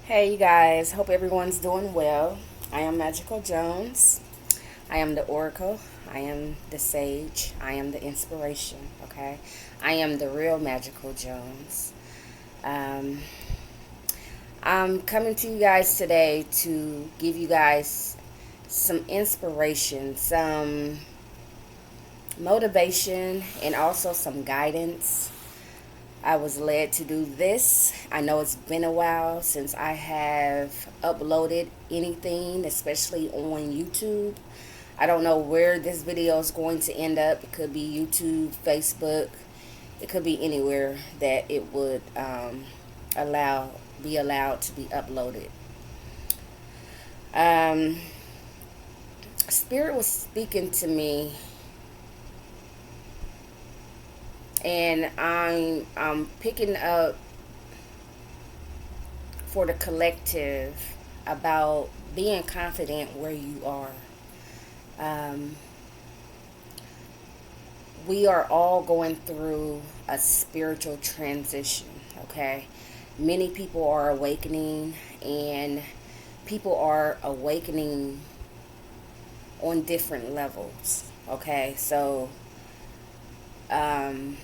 Hey, you guys. Hope everyone's doing well. I am Magical Jones. I am the Oracle. I am the Sage. I am the Inspiration. Okay. I am the real Magical Jones. Um, I'm coming to you guys today to give you guys some inspiration, some motivation, and also some guidance. I was led to do this. I know it's been a while since I have uploaded anything, especially on YouTube. I don't know where this video is going to end up. It could be YouTube, Facebook. It could be anywhere that it would allow be allowed to be uploaded. Um, Spirit was speaking to me, and I'm picking up for the collective about being confident where you are. Um, we are all going through a spiritual transition, okay? Many people are awakening, and people are awakening on different levels, okay? So, um,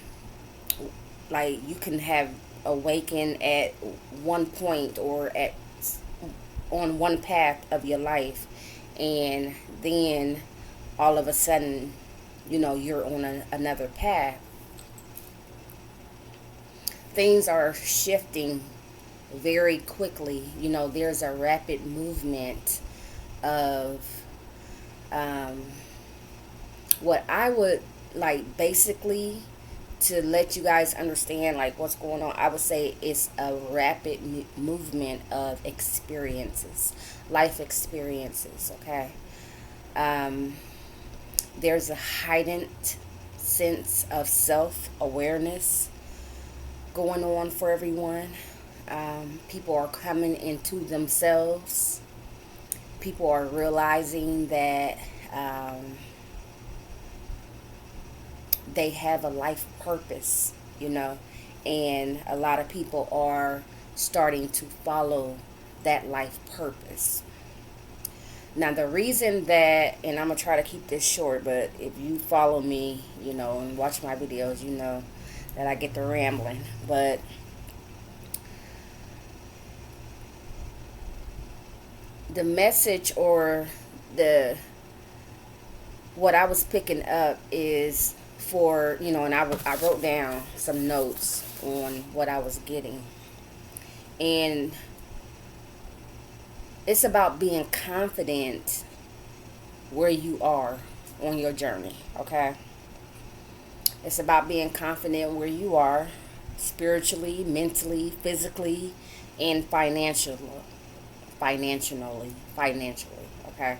like, you can have awakened at one point or at on one path of your life, and then all of a sudden, you're on another path. Things are shifting very quickly. There's a rapid movement of um, what I would like basically to let you guys understand like what's going on. I would say it's a rapid movement of experiences, life experiences. Okay. um, there's a heightened sense of self-awareness going on for everyone. People are coming into themselves. People are realizing that they have a life purpose, and a lot of people are starting to follow that life purpose. Now, the reason that, and I'm going to try to keep this short, but if you follow me, and watch my videos, you know that I get to rambling. But the message or the what I was picking up is for, and I wrote down some notes on what I was getting. And it's about being confident where you are on your journey, okay? It's about being confident where you are spiritually, mentally, physically, and financially, okay?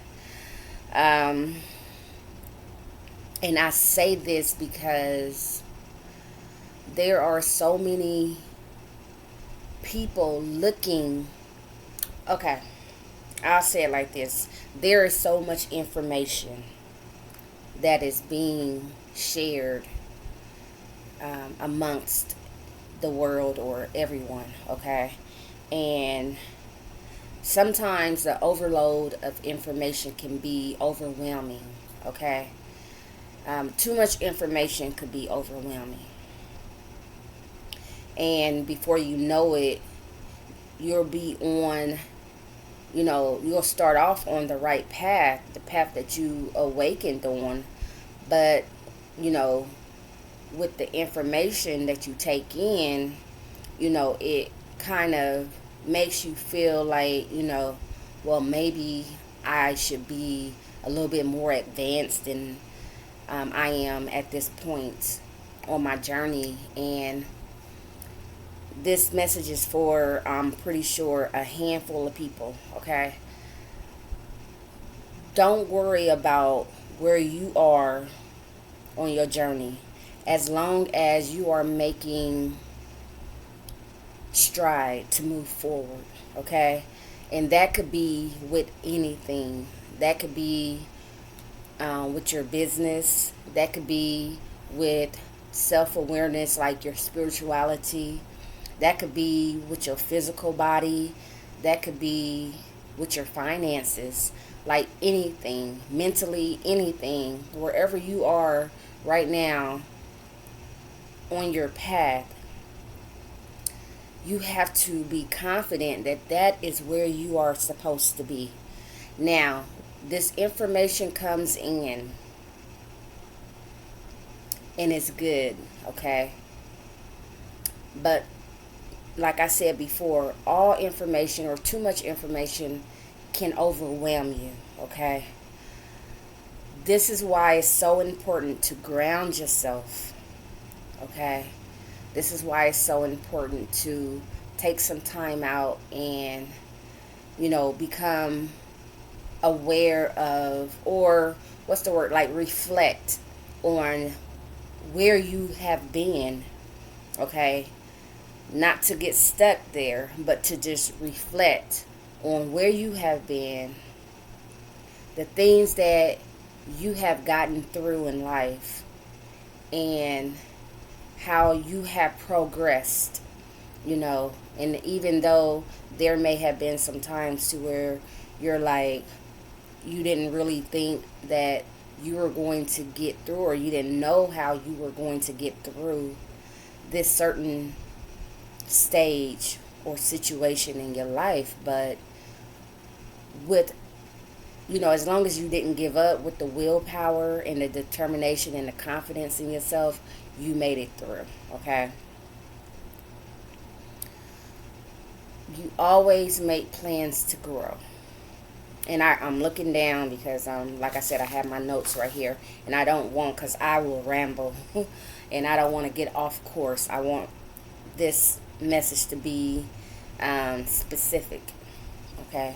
Um, and I say this because there are so many people looking. Okay, I'll say it like this. There is so much information that is being shared amongst the world or everyone, okay? And sometimes the overload of information can be overwhelming, okay? Too much information could be overwhelming. And before you know it, you'll be on, you'll start off on the right path, the path that you awakened on. But, you know, with the information that you take in, it kind of makes you feel like, well, maybe I should be a little bit more advanced than I am at this point on my journey. And this message is for, I'm pretty sure, a handful of people, okay? Don't worry about where you are on your journey as long as you are making stride to move forward, okay? And that could be with anything. That could be with your business. That could be with self-awareness, like your spirituality. That could be with your physical body. That could be with your finances, like anything, mentally, anything, wherever you are right now on your path. You have to be confident that that is where you are supposed to be. Now, this information comes in and it's good, okay? But like I said before, all information or too much information can overwhelm you, okay? This is why it's so important to ground yourself, okay? This is why it's so important to take some time out and, become aware of, or what's the word, like reflect on where you have been, okay? Not to get stuck there, but to just reflect on where you have been, the things that you have gotten through in life, and how you have progressed, and even though there may have been some times to where you're like, you didn't really think that you were going to get through, or you didn't know how you were going to get through this certain stage or situation in your life. But with, as long as you didn't give up, with the willpower and the determination and the confidence in yourself, you made it through, okay? You always make plans to grow. And I'm looking down because, like I said, I have my notes right here. And I don't want, because I will ramble. And I don't want to get off course. I want this message to be specific, okay?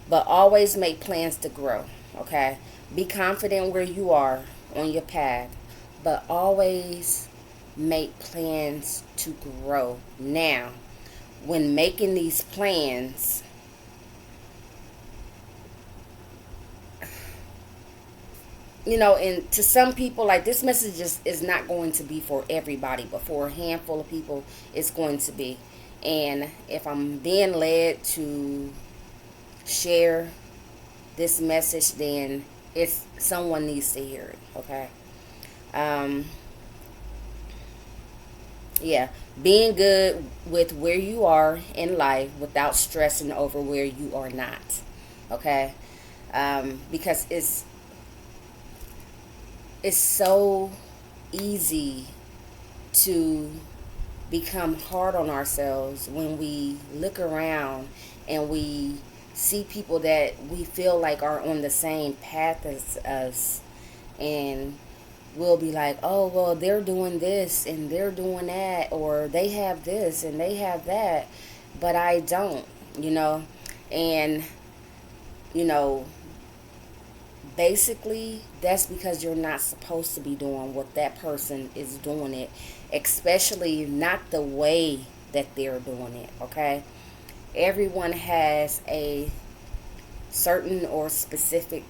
But always make plans to grow, okay? Be confident where you are on your path, but always make plans to grow. Now, when making these plans, and to some people, like, this message is not going to be for everybody, but for a handful of people, it's going to be. And if I'm being led to share this message, then it's someone needs to hear it, okay? Yeah, being good with where you are in life without stressing over where you are not, okay? Because it's so easy to become hard on ourselves when we look around and we see people that we feel like are on the same path as us, and we'll be like, oh, well, they're doing this and they're doing that, or they have this and they have that, but I don't, and, you know, basically that's because you're not supposed to be doing what that person is doing it, especially not the way that they're doing it, okay? Everyone has a certain or specific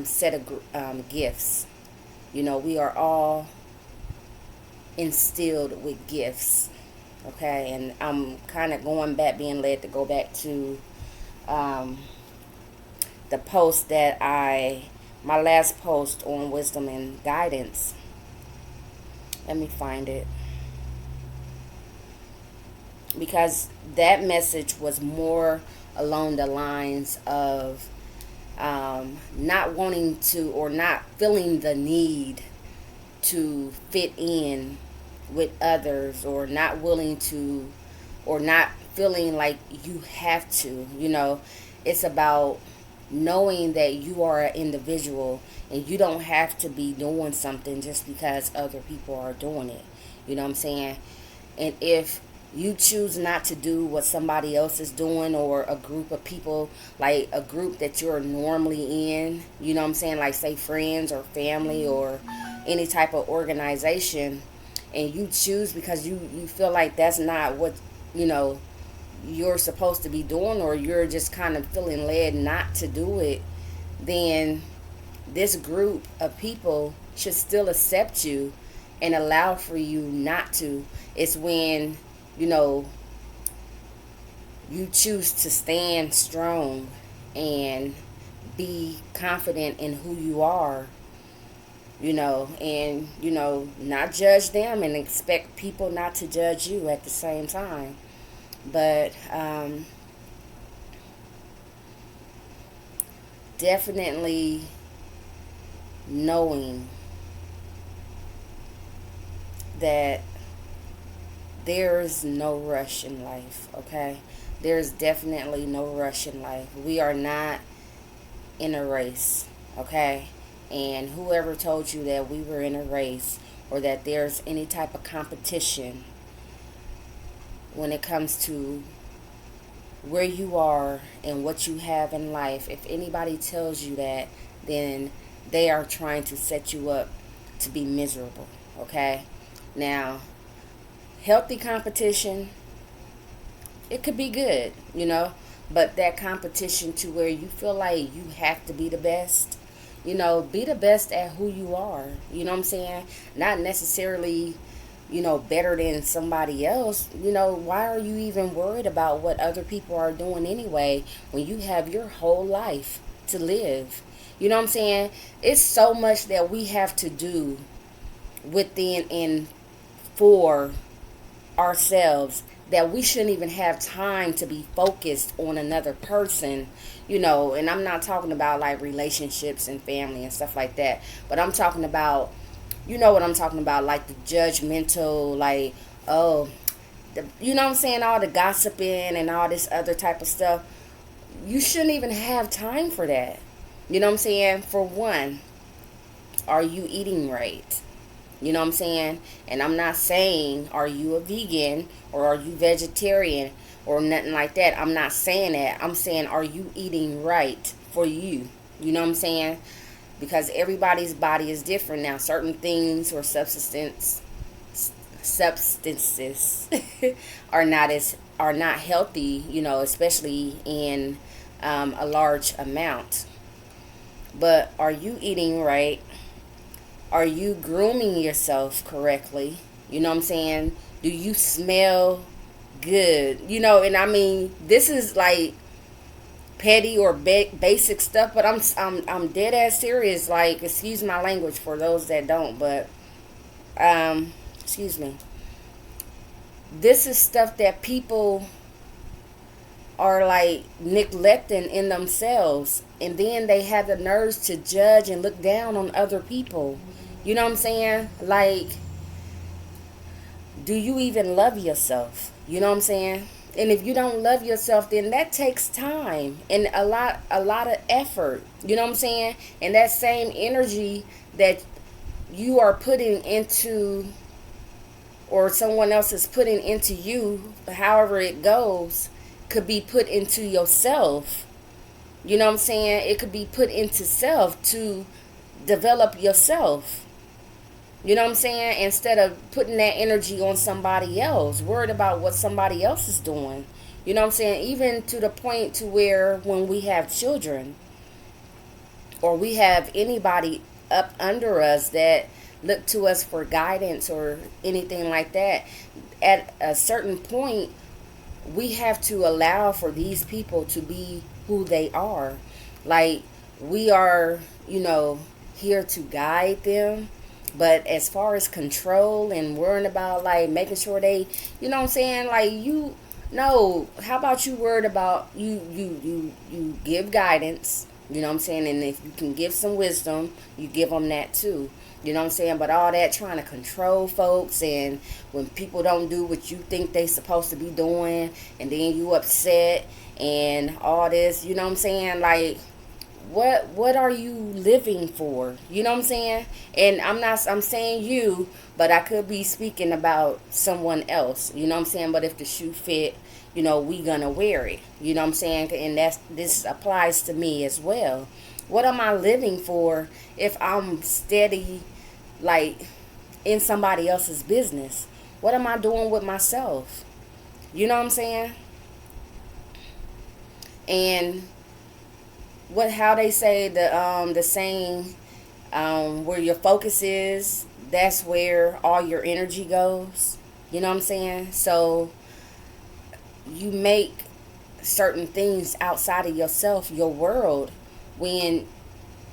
set of gifts. We are all instilled with gifts, okay? And I'm kind of being led to go back to the post that my last post on wisdom and guidance. Let me find it. Because that message was more along the lines of not wanting to, or not feeling the need to fit in with others, or not willing to, or not feeling like you have to. It's about knowing that you are an individual and you don't have to be doing something just because other people are doing it. You know what I'm saying? And if you choose not to do what somebody else is doing, or a group of people, like a group that you're normally in, you know what I'm saying, like say friends or family or any type of organization, and you choose because you feel like that's not what you're supposed to be doing, or you're just kind of feeling led not to do it, then this group of people should still accept you and allow for you not to. It's when You choose to stand strong and be confident in who you are, and, not judge them and expect people not to judge you at the same time. But definitely knowing that there's no rush in life, okay? There's definitely no rush in life. We are not in a race, okay? And whoever told you that we were in a race or that there's any type of competition when it comes to where you are and what you have in life, if anybody tells you that, then they are trying to set you up to be miserable, okay? Now, healthy competition, it could be good, but that competition to where you feel like you have to be the best, be the best at who you are, you know what I'm saying? Not necessarily, better than somebody else. Why are you even worried about what other people are doing anyway when you have your whole life to live? You know what I'm saying? It's so much that we have to do within and for ourselves that we shouldn't even have time to be focused on another person, and I'm not talking about like relationships and family and stuff like that, but I'm talking about, what I'm talking about, like the judgmental, like, oh, you know what I'm saying, all the gossiping and all this other type of stuff. You shouldn't even have time for that. You know what I'm saying? For one, are you eating right? You know what I'm saying? And I'm not saying, are you a vegan or are you vegetarian or nothing like that. I'm not saying that. I'm saying, are you eating right for you? You know what I'm saying? Because everybody's body is different. Now, certain things or substances are not healthy, especially in a large amount. But are you eating right? Are you grooming yourself correctly? You know what I'm saying? Do you smell good? And I mean, this is like petty or basic stuff, but I'm dead ass serious. Like, excuse my language for those that don't, but excuse me. This is stuff that people are like neglecting in themselves, and then they have the nerves to judge and look down on other people. You know what I'm saying? Like, do you even love yourself? You know what I'm saying? And if you don't love yourself, then that takes time and a lot of effort. You know what I'm saying? And that same energy that you are putting into, or someone else is putting into you, however it goes, could be put into yourself. You know what I'm saying? It could be put into self to develop yourself. You know what I'm saying? Instead of putting that energy on somebody else, worried about what somebody else is doing. You know what I'm saying? Even to the point to where when we have children or we have anybody up under us that look to us for guidance or anything like that, at a certain point, we have to allow for these people to be who they are. Like, we are, here to guide them. But as far as control and worrying about, like, making sure they, you know what I'm saying? Like, no, how about you worried about, you give guidance, you know what I'm saying? And if you can give some wisdom, you give them that too. You know what I'm saying? But all that trying to control folks, and when people don't do what you think they supposed to be doing, and then you upset and all this, you know what I'm saying? Like, what are you living for? You know what I'm saying? And I'm saying you, but I could be speaking about someone else. You know what I'm saying? But if the shoe fit, we gonna wear it. You know what I'm saying? And this applies to me as well. What am I living for if I'm steady, like, in somebody else's business? What am I doing with myself? You know what I'm saying? And how they say the saying, where your focus is, that's where all your energy goes. You know what I'm saying? So you make certain things outside of yourself, your world, when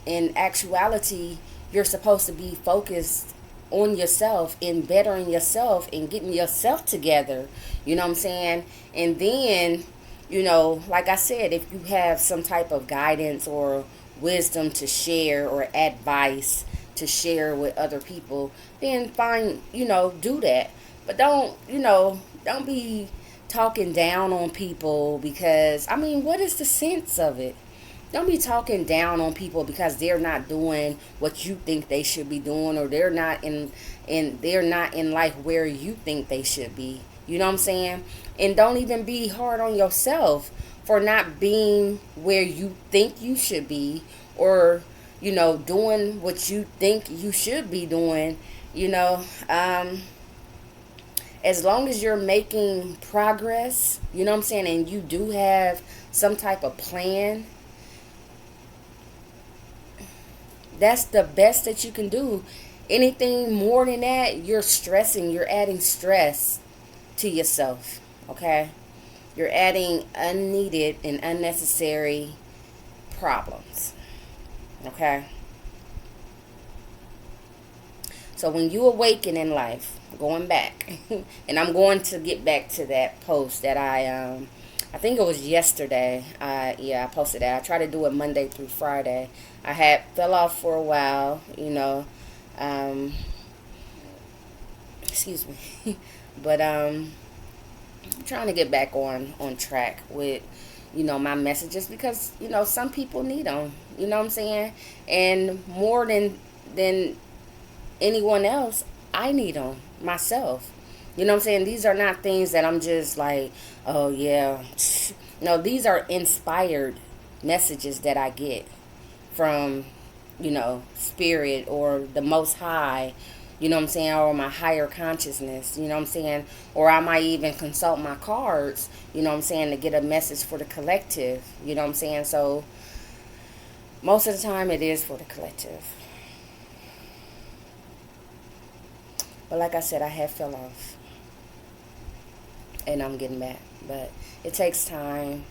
in actuality you're supposed to be focused on yourself and bettering yourself and getting yourself together. You know what I'm saying? And then, like I said, if you have some type of guidance or wisdom to share or advice to share with other people, then fine, do that. But don't be talking down on people, because I mean, what is the sense of it? Don't be talking down on people because they're not doing what you think they should be doing, or they're not in life where you think they should be. You know what I'm saying? And don't even be hard on yourself for not being where you think you should be, or doing what you think you should be doing. You know, as long as you're making progress, you know what I'm saying, and you do have some type of plan, that's the best that you can do. Anything more than that, you're adding stress to yourself. Okay? You're adding unneeded and unnecessary problems. Okay? So when you awaken in life, going back, and I'm going to get back to that post that I think it was yesterday. Yeah, I posted that. I try to do it Monday through Friday. I had fell off for a while, um, excuse me, but I'm trying to get back on track with my messages, because some people need them. You know what I'm saying? And more than anyone else, I need them myself. You know what I'm saying? These are not things that I'm just like, oh yeah. No, these are inspired messages that I get from, spirit or the most high, you know what I'm saying, or my higher consciousness, you know what I'm saying? Or I might even consult my cards, you know what I'm saying, to get a message for the collective, you know what I'm saying? So most of the time it is for the collective. But like I said, I have fell off, and I'm getting back. But it takes time.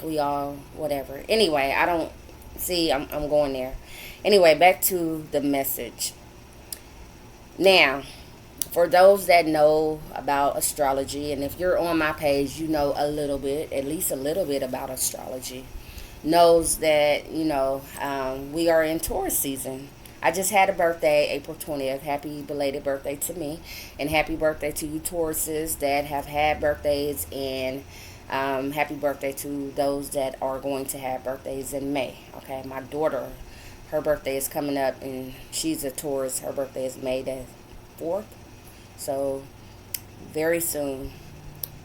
We all, whatever. Anyway, I don't see, I'm going there. Anyway, back to the message. Now, for those that know about astrology, and if you're on my page, you know a little bit, at least a little bit about astrology, knows that, we are in Taurus season. I just had a birthday, April 20th. Happy belated birthday to me. And happy birthday to you Tauruses that have had birthdays. And happy birthday to those that are going to have birthdays in May. Okay, my daughter, her birthday is coming up, and she's a Taurus. Her birthday is May the 4th. So, very soon.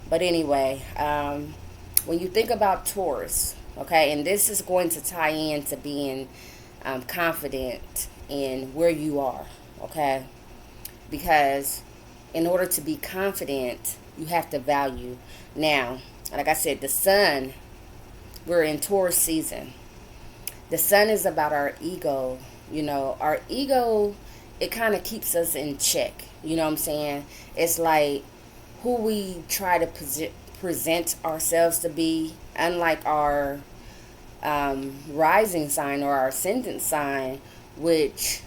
But anyway, when you think about Taurus, okay, and this is going to tie into being confident in where you are, okay? Because in order to be confident, you have to value. Now, like I said, the sun, we're in Taurus season. The sun is about our ego. Our ego, it kind of keeps us in check. You know what I'm saying? It's like who we try to present ourselves to be, unlike our rising sign or our ascendant sign, which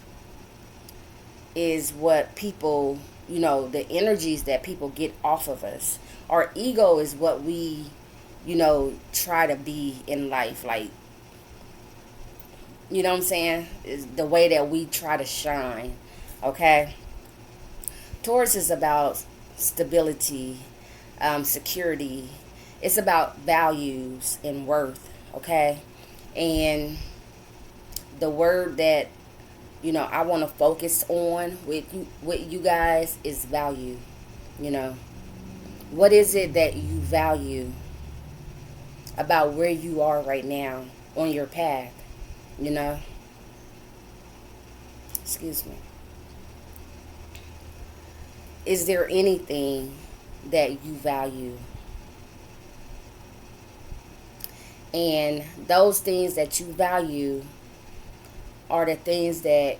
is what people, the energies that people get off of us. Our ego is what we, try to be in life. Like, you know what I'm saying? Is the way that we try to shine. Okay? Taurus is about stability, security. It's about values and worth. Okay? And the word that I want to focus on with you guys is value. What is it that you value about where you are right now on your path? Excuse me. Is there anything that you value? And those things that you value are the things that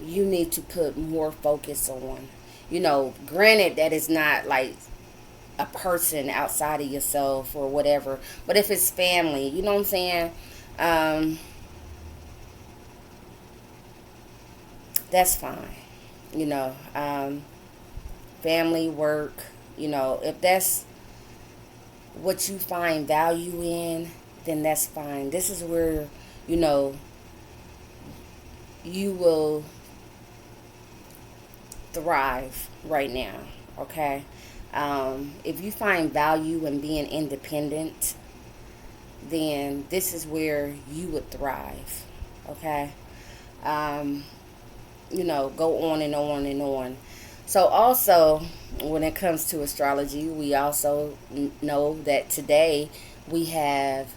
you need to put more focus on. Granted that it's not like a person outside of yourself or whatever, but if it's family, you know what I'm saying? Um, that's fine. You know, family, work, if that's what you find value in, then that's fine. This is where, you know, you will thrive right now, okay? If you find value in being independent, then this is where you would thrive, okay? Um, go on and on and on. So, also, when it comes to astrology, we also know that today we have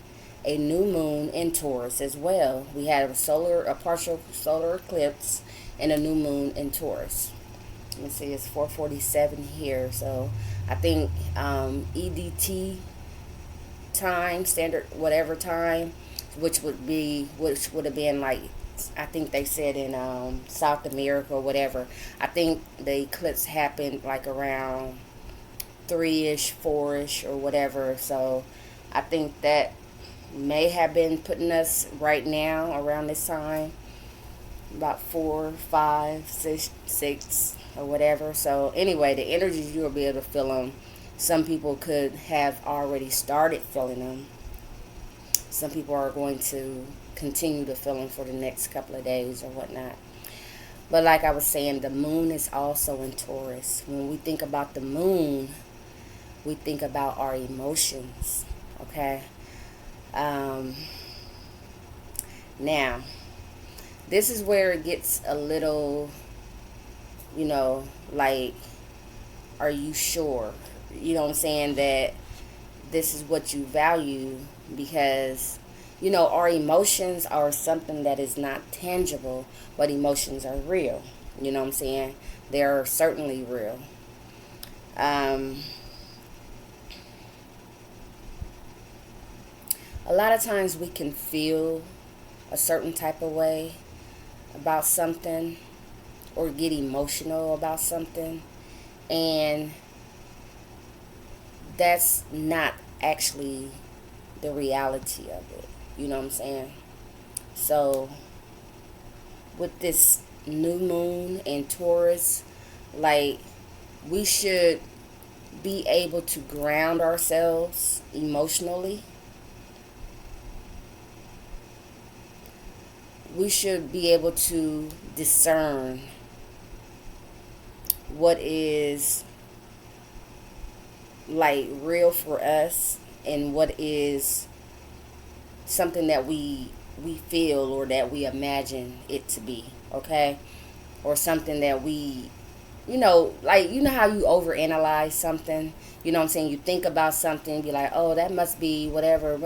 a new moon in Taurus as well. We have a partial solar eclipse, and a new moon in Taurus. Let me see, it's 4:47 here, so I think EDT time, standard whatever time, which would have been like, I think they said in South America or whatever. I think the eclipse happened like around 3-ish, 4-ish or whatever. So I think that may have been putting us right now around this time, about 4, 5, 6 or whatever. So anyway, the energies, you'll be able to feel them. Some people could have already started feeling them. Some people are going to continue to feel them for the next couple of days or whatnot. But like I was saying, the moon is also in Taurus. When we think about the moon, we think about our emotions. Okay. Um, Now, this is where it gets a little, like, are you sure? You know what I'm saying? That this is what you value, because our emotions are something that is not tangible, but emotions are real. You know what I'm saying? They are certainly real. um, a lot of times we can feel a certain type of way about something, or get emotional about something, and that's not actually the reality of it. You know what I'm saying? So, with this new moon in Taurus, like, we should be able to ground ourselves emotionally. We should be able to discern what is like real for us, and what is something that we feel or that we imagine it to be, okay? Or something that we, like, how you overanalyze something. You know what I'm saying? You think about something, be like, oh, that must be whatever,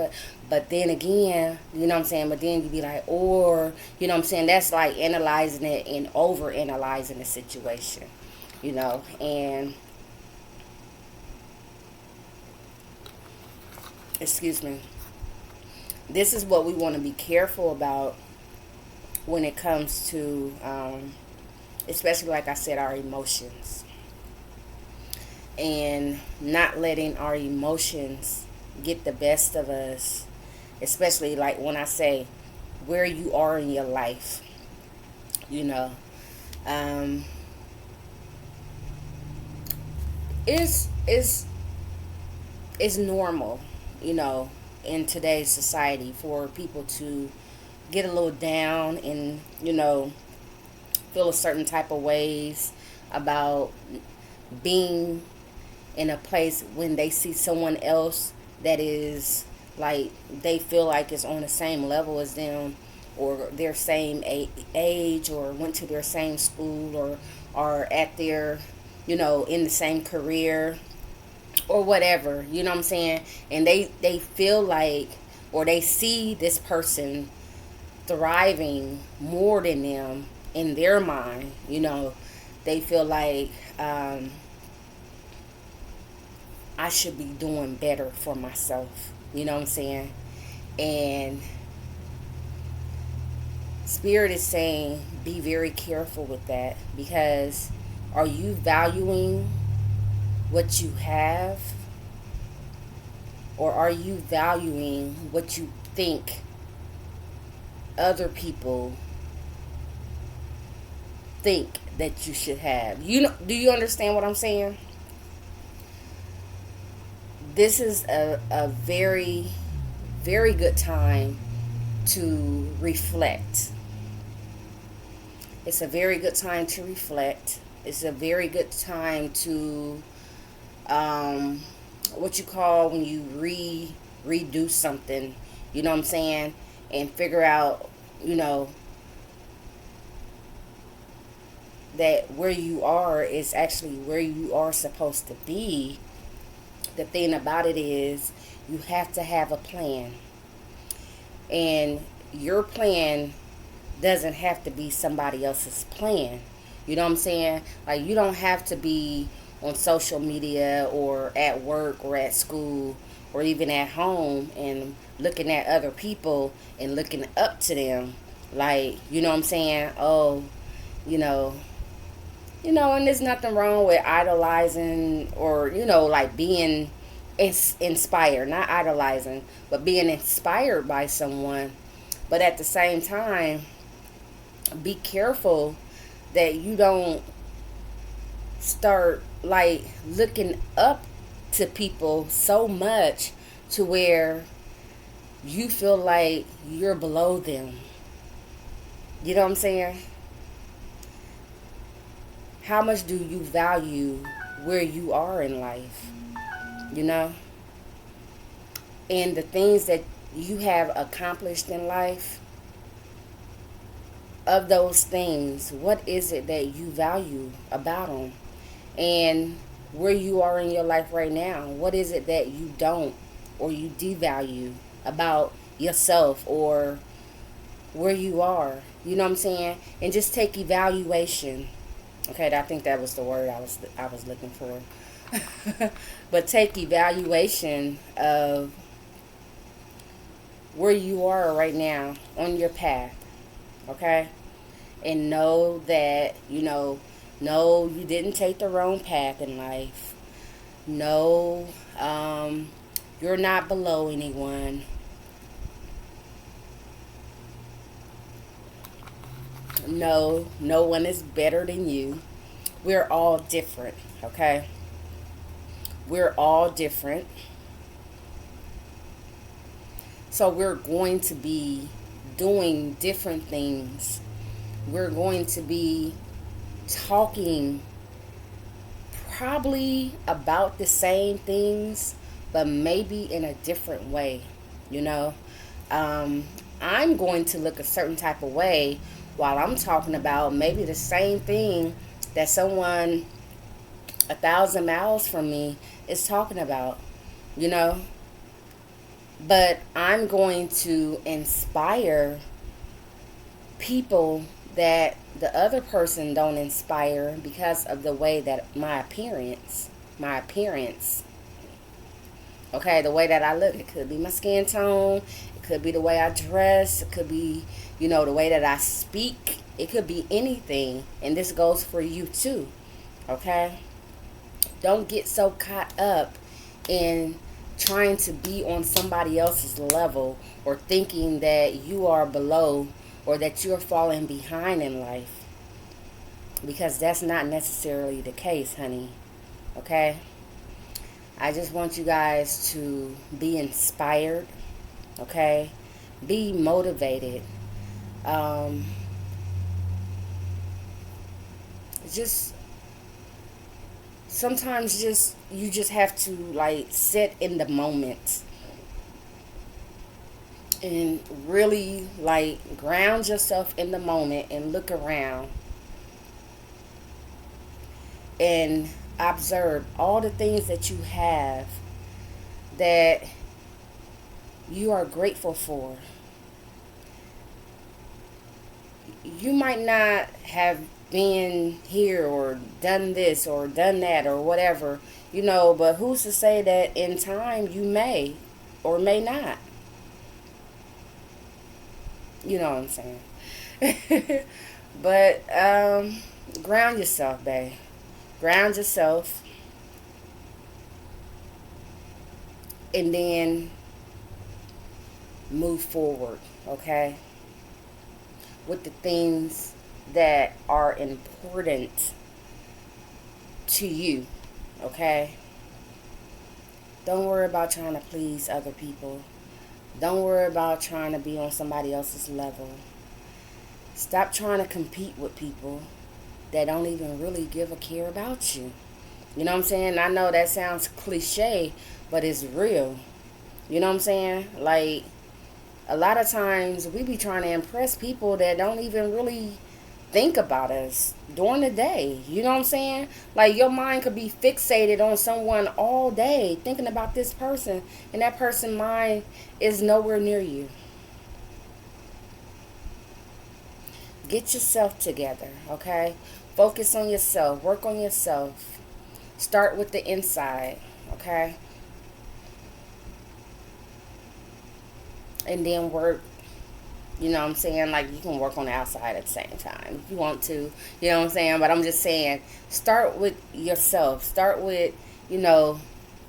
but then again, you know what I'm saying? But then you be like, or, you know what I'm saying? That's like analyzing it and overanalyzing the situation, and excuse me. This is what we want to be careful about when it comes to, especially like I said, our emotions, and not letting our emotions get the best of us, especially like when I say where you are in your life, you know. Um, it's it's normal, in today's society for people to get a little down and, feel a certain type of ways about being in a place when they see someone else that is like, they feel like it's on the same level as them, or their same age, or went to their same school, or are at their, in the same career or whatever, you know what I'm saying? And they feel like, or they see this person thriving more than them in their mind, they feel like, I should be doing better for myself, you know what I'm saying? And Spirit is saying be very careful with that, because Are you valuing what you have, or are you valuing what you think other people think that you should have? Do you understand what I'm saying? This is a very, very good time to reflect. It's a very good time to reflect. It's a very good time to, um, what you call when you redo something. You know what I'm saying? And figure out, you know, that where you are is actually where you are supposed to be. The thing about it is, you have to have a plan. And your plan doesn't have to be somebody else's plan. You know what I'm saying? Like, you don't have to be on social media or at work or at school or even at home and looking at other people and looking up to them. Like, you know what I'm saying? Oh, you know, and there's nothing wrong with idolizing or, like being inspired, not idolizing, but being inspired by someone. But at the same time, be careful that you don't start like looking up to people so much to where you feel like you're below them. You know what I'm saying? How much do you value where you are in life? You know? And the things that you have accomplished in life, of those things, what is it that you value about them? And where you are in your life right now, what is it that you don't or you devalue about yourself or where you are? You know what I'm saying? And just take evaluation. Okay, I think that was the word I was looking for. But take evaluation of where you are right now on your path. Okay? And know that, no, you didn't take the wrong path in life. No, you're not below anyone. No, no one is better than you. We're all different, okay? We're all different. So we're going to be doing different things. We're going to be talking probably about the same things, but maybe in a different way. You know, um, I'm going to look a certain type of way while I'm talking about maybe the same thing that someone 1,000 miles from me is talking about. You know, but I'm going to inspire people that the other person don't inspire because of the way that my appearance, okay, the way that I look. It could be my skin tone, it could be the way I dress, it could be, the way that I speak, it could be anything. And this goes for you too, okay? Don't get so caught up in trying to be on somebody else's level or thinking that you are below or that you're falling behind in life, because that's not necessarily the case, honey. Okay? I just want you guys to be inspired, okay? Be motivated. Um, just sometimes just you just have to like sit in the moment and really like ground yourself in the moment and look around and observe all the things that you have that you are grateful for. You might not have been here or done this or done that or whatever, but who's to say that in time you may or may not? You know what I'm saying? But ground yourself, babe. Ground yourself, and then move forward, okay? With the things that are important to you, okay? Don't worry about trying to please other people. Don't worry about trying to be on somebody else's level. Stop trying to compete with people that don't even really give a care about you. You know what I'm saying? I know that sounds cliche, but it's real. You know what I'm saying? Like, a lot of times we be trying to impress people that don't even really think about us during the day. You know what I'm saying? Like, your mind could be fixated on someone all day thinking about this person, and that person's mind is nowhere near you. Get yourself together, okay? Focus on yourself. Work on yourself. Start with the inside, okay? And then work, you know what I'm saying? Like, you can work on the outside at the same time if you want to. You know what I'm saying? But I'm just saying, start with yourself. Start with, you know,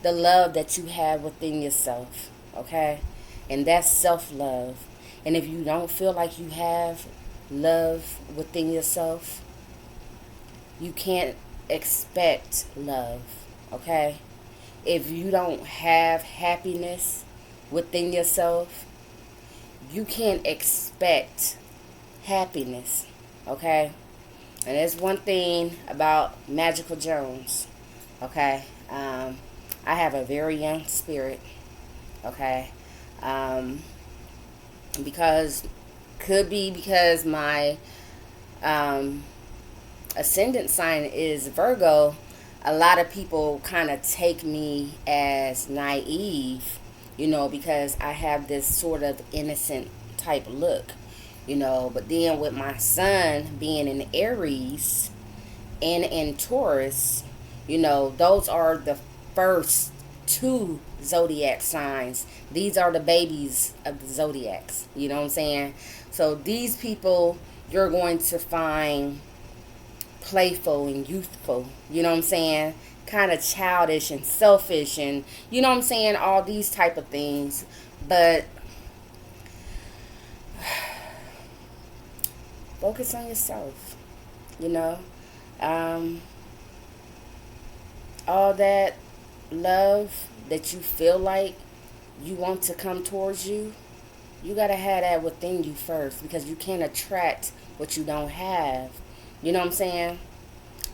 the love that you have within yourself, okay? And that's self-love. And if you don't feel like you have love within yourself, you can't expect love, okay? If you don't have happiness within yourself, you can't expect happiness, okay? And there's one thing about Magical Jones, okay? I have a very young spirit, okay? Um, because, could be because my um, ascendant sign is Virgo, a lot of people kind of take me as naive, you know, because I have this sort of innocent type look, you know. But then with my sun being in Aries and in Taurus, you know, those are the first two zodiac signs. These are the babies of the zodiacs, you know what I'm saying? So these people you're going to find playful and youthful, you know what I'm saying? Kind of childish and selfish, and you know what I'm saying? All these type of things. But focus on yourself, you know? Um, all that love that you feel like you want to come towards you, you got to have that within you first, because you can't attract what you don't have. You know what I'm saying?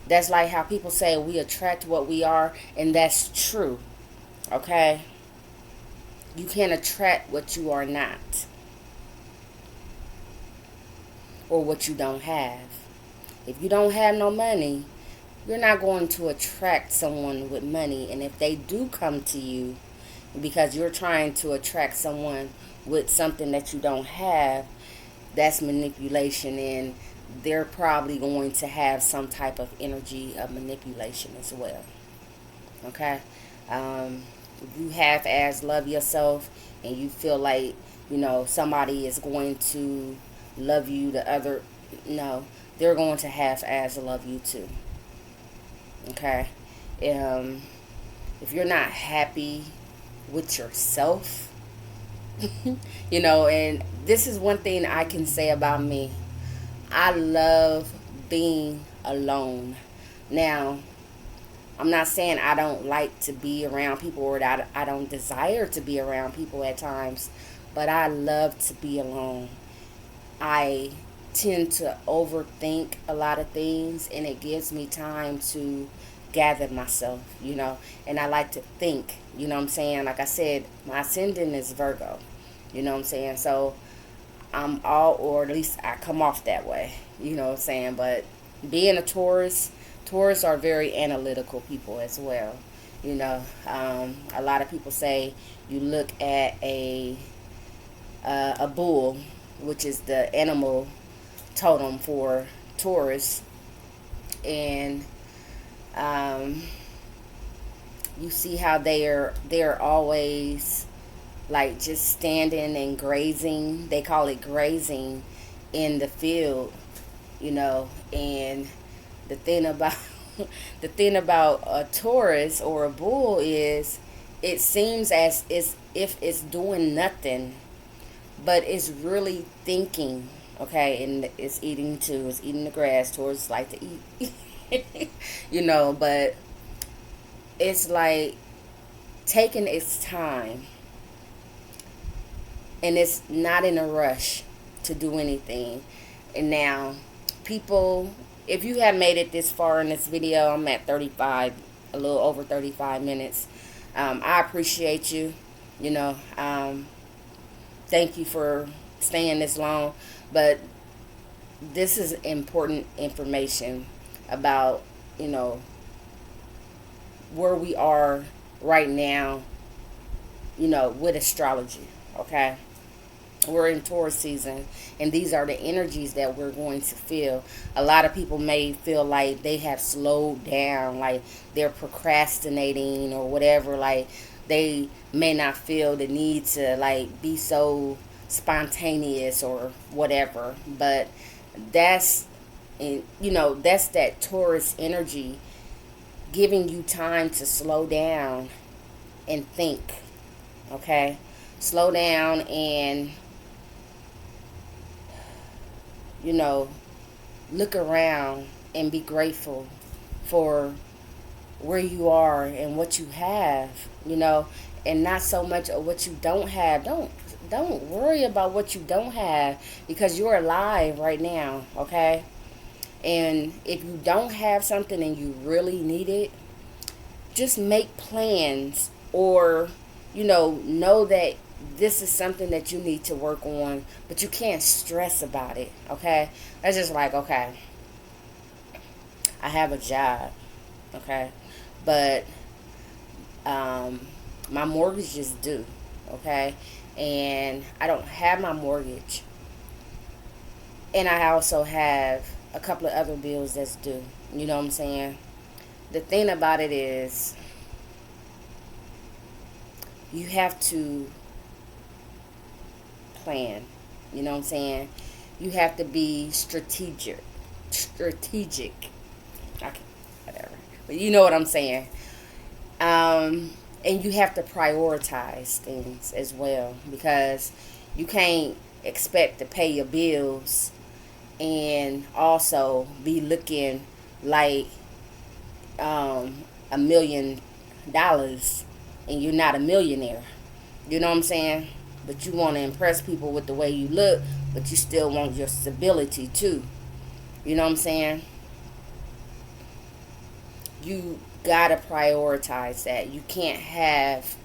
That's like how people say we attract what we are, and that's true. Okay? You can't attract what you are not, or what you don't have. If you don't have no money, you're not going to attract someone with money. And if they do come to you because you're trying to attract someone with something that you don't have, that's manipulation, and they're probably going to have some type of energy of manipulation as well. Okay? If you half-ass love yourself and you feel like, you know, somebody is going to love you the other, no, they're going to half-ass love you too. Okay? Um, if you're not happy with yourself, you know, and this is one thing I can say about me. I love being alone. Now, I'm not saying I don't like to be around people, or that I don't desire to be around people at times, but I love to be alone. I tend to overthink a lot of things, and it gives me time to gather myself, you know, and I like to think, you know what I'm saying? Like I said, my ascendant is Virgo, you know what I'm saying? So I'm all, or at least I come off that way, you know what I'm saying? But being a Taurus are very analytical people as well, you know. A lot of people say you look at a bull, which is the animal totem for Taurus, and um, you see how they're always like just standing and grazing. They call it grazing in the field, you know. And the thing about the thing about a Taurus or a bull is it seems if it's doing nothing, but it's really thinking. Okay, and it's eating too. It's eating the grass. Taurus like to eat, but it's like taking its time, and it's not in a rush to do anything. And now, people, if you have made it this far in this video, I'm at 35, a little over 35 minutes. I appreciate you. You know, thank you for staying this long. But this is important information about, you know, where we are right now, with astrology. Okay, we're in Taurus season, and these are the energies that we're going to feel. A lot of people may feel like they have slowed down, like they're procrastinating or whatever. Like they may not feel the need to like be so spontaneous or whatever. But that's, that's that Taurus energy giving you time to slow down and think. Okay, slow down and look around and be grateful for where you are and what you have, and not so much of what you don't have. Don't worry about what you don't have, because you're alive right now. Okay, and if you don't have something and you really need it, just make plans, or know that this is something that you need to work on, but you can't stress about it. Okay, that's just like, okay, I have a job. Okay, but my mortgage is due. Okay, and I don't have my mortgage, and I also have a couple of other bills that's due. You know what I'm saying? The thing about it is, you have to plan. You know what I'm saying? You have to be strategic. Okay, whatever. But you know what I'm saying. And you have to prioritize things as well, because you can't expect to pay your bills and also be looking like $1 million, and you're not a millionaire. You know what I'm saying? But you want to impress people with the way you look, but you still want your stability too. You know what I'm saying? You gotta prioritize that. You can't have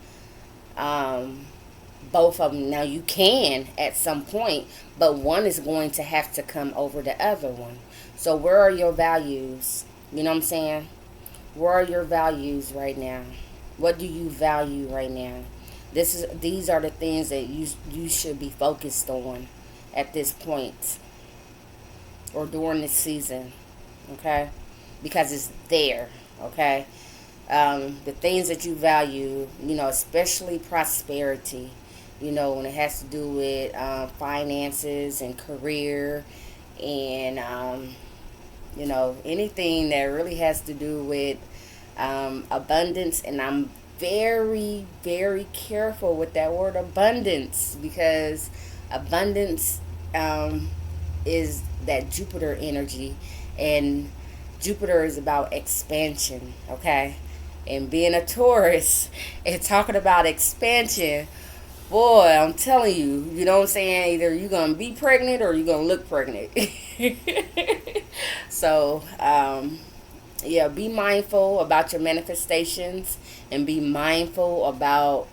both of them. Now you can at some point, but one is going to have to come over the other one. So where are your values? You know what I'm saying? Where are your values right now? What do you value right now? These are the things that you should be focused on at this point or during this season. Okay? Because it's there. Okay? The things that you value, especially prosperity, when it has to do with finances and career and, anything that really has to do with abundance. And I'm very, very careful with that word abundance, because abundance is that Jupiter energy, and Jupiter is about expansion. Okay, and being a Taurus and talking about expansion, boy, I'm telling you, you know what I'm saying? Either you're gonna be pregnant or you're gonna look pregnant. So, yeah, be mindful about your manifestations, and be mindful about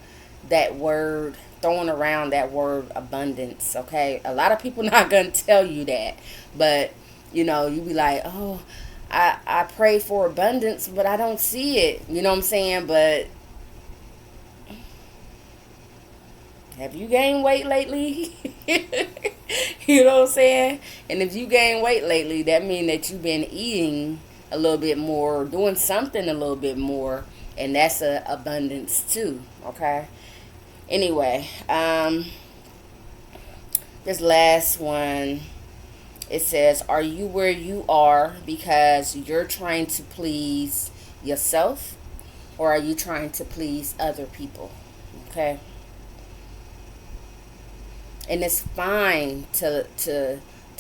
that word, throwing around that word abundance. Okay, a lot of people not gonna tell you that, but you be like, oh, I pray for abundance, but I don't see it. You know what I'm saying? But have you gained weight lately? You know what I'm saying? And if you gain weight lately, that means that you've been eating a little bit more, doing something a little bit more, and that's a abundance too. Okay. Anyway, this last one, It says, are you where you are because you're trying to please yourself, or are you trying to please other people? Okay? And it's fine to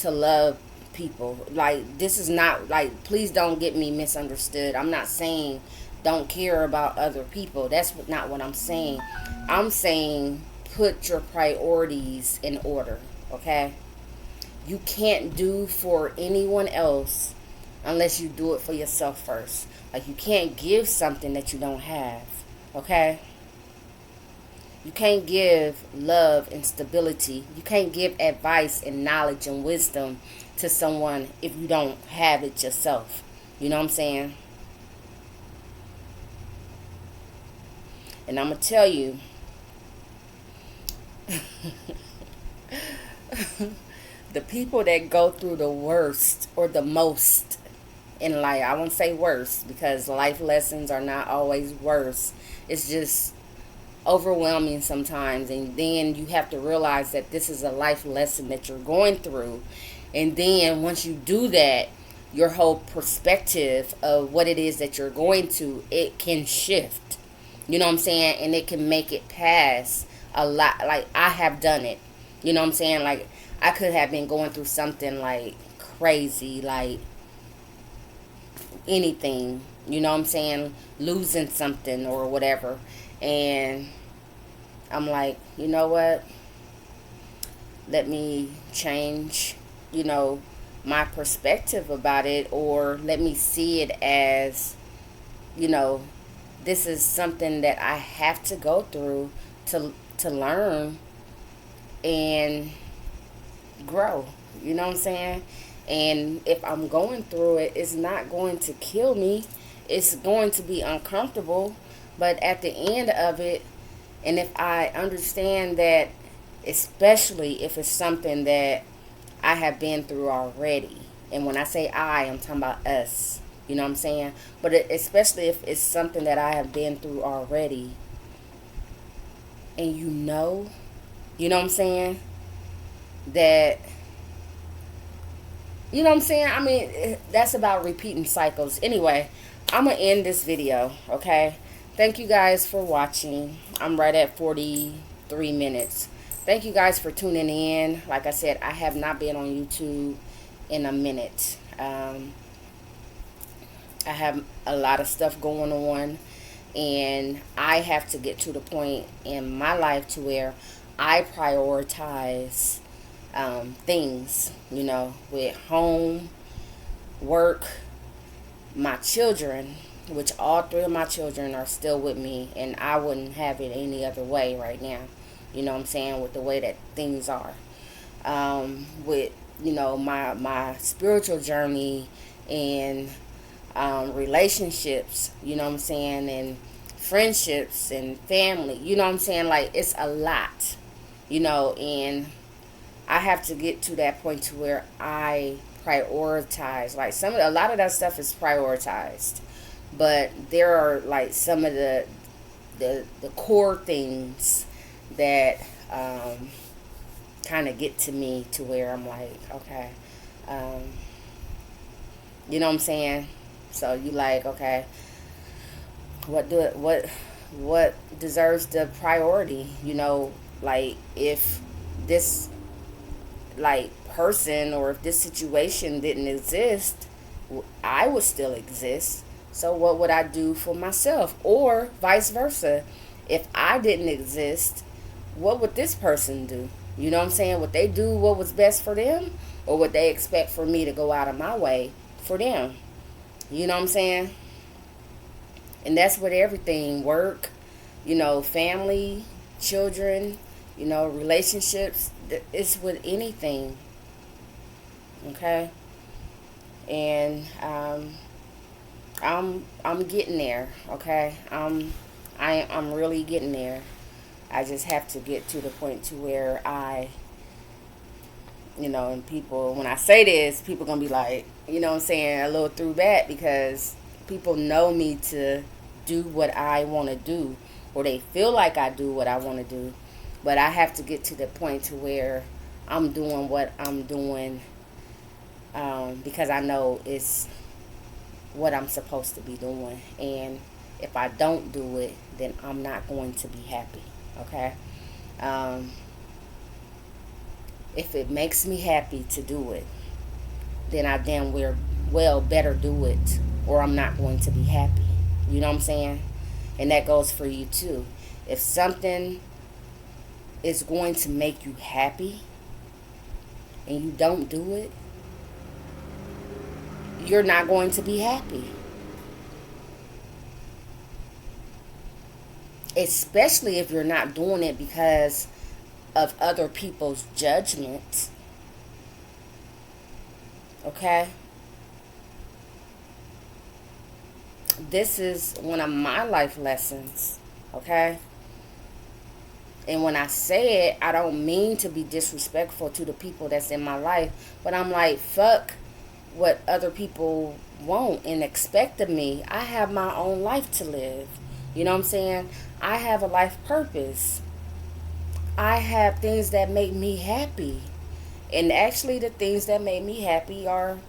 love people. Like, this is not like, please don't get me misunderstood. I'm not saying don't care about other people. That's not what I'm saying. I'm saying put your priorities in order. Okay? You can't do for anyone else unless you do it for yourself first. Like, you can't give something that you don't have. Okay? You can't give love and stability. You can't give advice and knowledge and wisdom to someone if you don't have it yourself. You know what I'm saying? And I'm going to tell you, the people that go through the worst or the most in life, I won't say worst because life lessons are not always worse. It's just overwhelming sometimes, and then you have to realize that this is a life lesson that you're going through. And then once you do that, your whole perspective of what it is that you're going to, it can shift. You know what I'm saying? And it can make it pass a lot. Like, I have done it. You know what I'm saying? Like, I could have been going through something like crazy, like anything. You know what I'm saying? Losing something or whatever. And I'm like, you know what? Let me change, my perspective about it, or let me see it as, you know, this is something that I have to go through to learn and grow. You know what I'm saying? And if I'm going through it, it's not going to kill me. It's going to be uncomfortable. But at the end of it, and if I understand that, especially if it's something that I have been through already, and when I say I'm talking about us, you know what I'm saying? But especially if it's something that I have been through already, and you know what I'm saying? That, you know what I'm saying? I mean, that's about repeating cycles. Anyway, I'm going to end this video, okay? Thank you guys for watching. I'm right at 43 minutes. Thank you guys for tuning in. Like I said, I have not been on YouTube in a minute. I have a lot of stuff going on, and I have to get to the point in my life to where I prioritize things, with home, work, my children, which all three of my children are still with me, and I wouldn't have it any other way right now. You know what I'm saying? With the way that things are. With, my spiritual journey and relationships, you know what I'm saying? And friendships and family, you know what I'm saying? Like, it's a lot, and I have to get to that point to where I prioritize. Like, a lot of that stuff is prioritized, but there are like some of the core things that kind of get to me to where I'm like, okay, you know what I'm saying? So you like, okay, what deserves the priority? Like, if this like person or if this situation didn't exist, I would still exist. So what would I do for myself? Or vice versa. If I didn't exist, what would this person do? You know what I'm saying? Would they do what was best for them? Or would they expect for me to go out of my way for them? You know what I'm saying? And that's with everything. Work, family, children, relationships. It's with anything. Okay? And I'm getting there, okay? I'm really getting there. I just have to get to the point to where and people, when I say this, people gonna be like, you know what I'm saying, a little through that, because people know me to do what I want to do, or they feel like I do what I want to do. But I have to get to the point to where I'm doing what I'm doing because I know it's what I'm supposed to be doing. And if I don't do it, then I'm not going to be happy. Okay? Um, if it makes me happy to do it, then I damn well better do it, or I'm not going to be happy. You know what I'm saying? And that goes for you too. If something is going to make you happy and you don't do it, you're not going to be happy. Especially if you're not doing it because of other people's judgment. Okay? This is one of my life lessons. Okay? And when I say it, I don't mean to be disrespectful to the people that's in my life. But I'm like, fuck what other people want and expect of me. I have my own life to live. You know what I'm saying? I have a life purpose. I have things that make me happy. And actually the things that make me happy are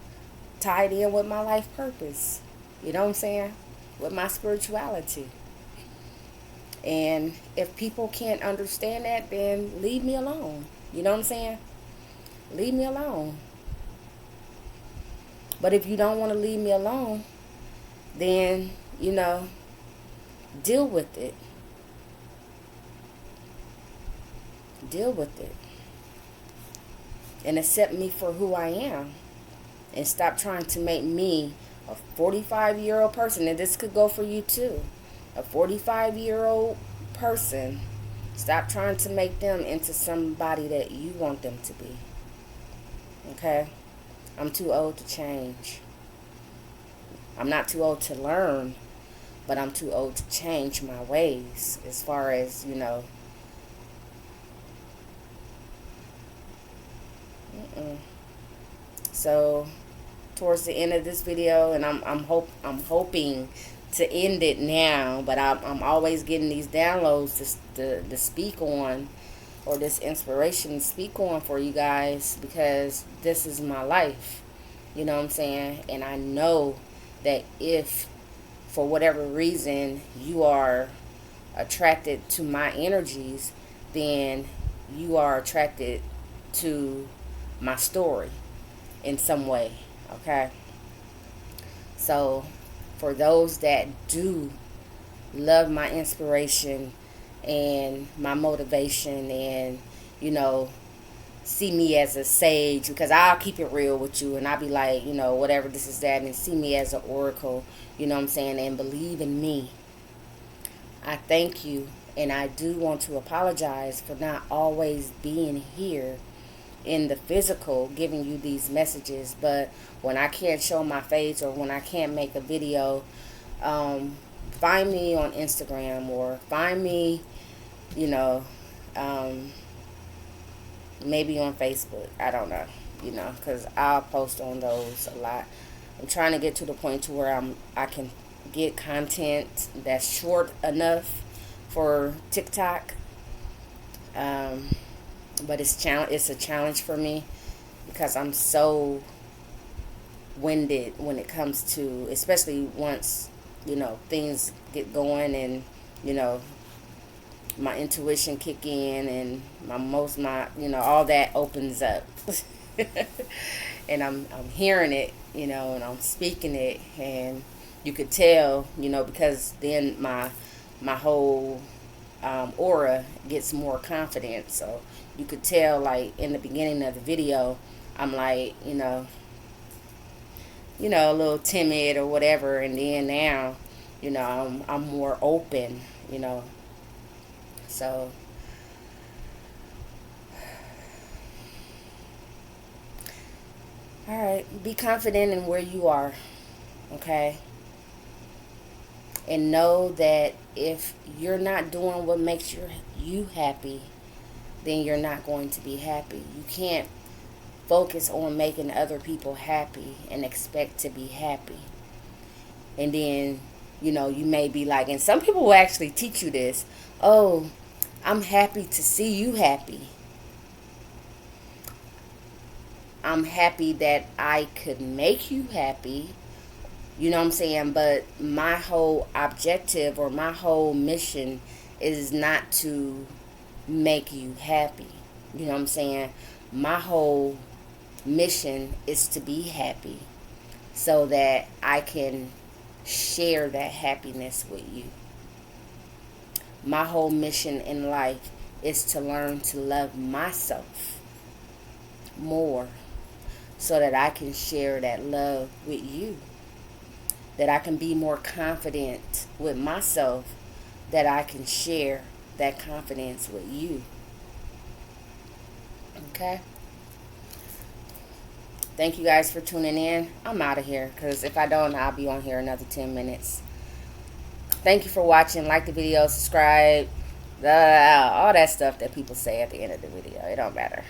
tied in with my life purpose. You know what I'm saying? With my spirituality. And if people can't understand that, then leave me alone. You know what I'm saying? Leave me alone. But if you don't want to leave me alone, then, deal with it. Deal with it. And accept me for who I am. And stop trying to make me a 45-year-old person. And this could go for you too. A 45-year-old person. Stop trying to make them into somebody that you want them to be. Okay? I'm too old to change. I'm not too old to learn, but I'm too old to change my ways as far as, So, towards the end of this video, and I'm hoping to end it now, but I'm always getting these downloads to speak on, or this inspiration to speak on for you guys, because this is my life. You know what I'm saying? And I know that if for whatever reason you are attracted to my energies, then you are attracted to my story in some way. Okay? So for those that do love my inspiration and my motivation, and see me as a sage, because I'll keep it real with you, and I'll be like, whatever, this is that, and see me as an oracle, you know what I'm saying, and believe in me. I thank you, and I do want to apologize for not always being here in the physical giving you these messages. But when I can't show my face, or when I can't make a video, find me on Instagram, or find me, maybe on Facebook. I don't know, because I'll post on those a lot. I'm trying to get to the point to where I can get content that's short enough for TikTok. But it's a challenge for me, because I'm so winded when it comes to, especially once things get going, and my intuition kick in, and all that opens up. And I'm hearing it, and I'm speaking it, and you could tell, because then my whole aura gets more confident. So you could tell, like in the beginning of the video, I'm like, a little timid or whatever, and then now, I'm more open, So all right, be confident in where you are, okay? And know that if you're not doing what makes you happy, then you're not going to be happy. You can't focus on making other people happy and expect to be happy. And then, you may be like, and some people will actually teach you this, oh, I'm happy to see you happy. I'm happy that I could make you happy. You know what I'm saying? But my whole objective or my whole mission is not to make you happy. You know what I'm saying? My whole mission is to be happy so that I can share that happiness with you. My whole mission in life is to learn to love myself more so that I can share that love with you. That I can be more confident with myself, that I can share that confidence with you. Okay? Thank you guys for tuning in. I'm out of here because if I don't, I'll be on here another 10 minutes. Thank you for watching. Like the video, subscribe, all that stuff that people say at the end of the video. It don't matter.